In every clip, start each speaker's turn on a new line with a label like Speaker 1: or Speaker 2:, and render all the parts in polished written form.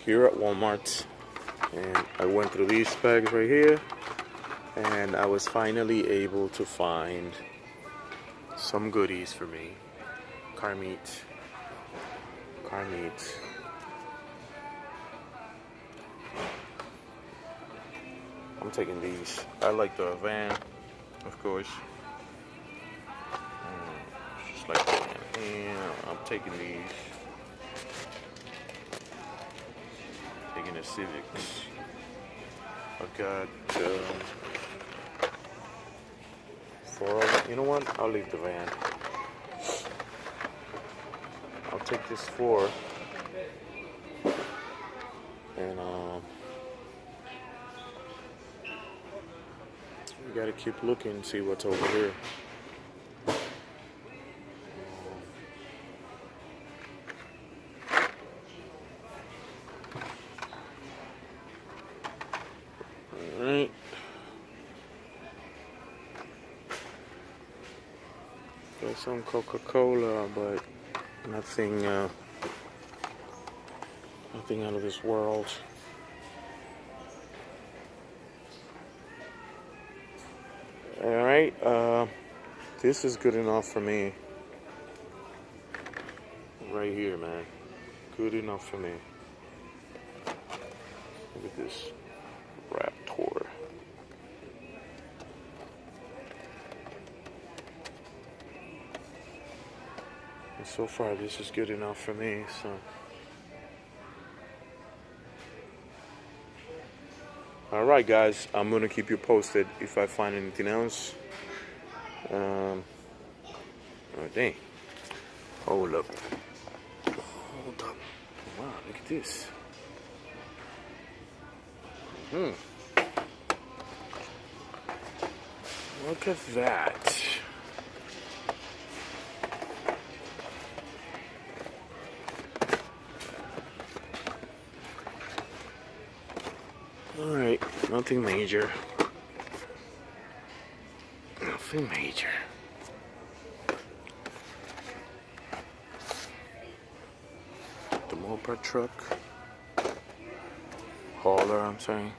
Speaker 1: here at Walmart, and I went through these bags right here, and I was finally able to find some goodies for me. Car meat. I'm taking these. I like the van, of course. Just like the van. And I'm taking these. Taking the Civics. I got 4 of them. You know what? I'll leave the van. I'll take this 4. And you gotta keep looking and see what's over here. Alright. Got some Coca-Cola, but nothing nothing out of this world. Alright, this is good enough for me. Right here, man. Good enough for me. Look at this Raptor. And so far, this is good enough for me, so. Alright guys, I'm gonna keep you posted if I find anything else. Oh dang. Hold up. Wow, look at this. Look at that. Alright, nothing major. Nothing major. The moped truck. Hauler, I'm saying.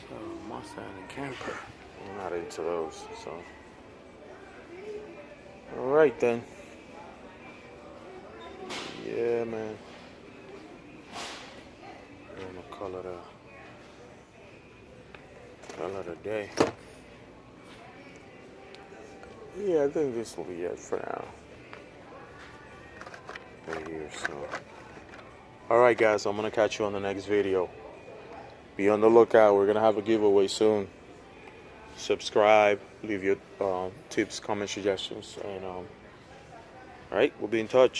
Speaker 1: So, Mustang and camper. I'm not into those, so. Alright then. Yeah, man. Color of the day. Yeah, I think this will be it for now. Right here, so. Alright guys, I'm gonna catch you on the next video. Be on the lookout. We're gonna have a giveaway soon. Subscribe, leave your tips, comments, suggestions, and alright, we'll be in touch.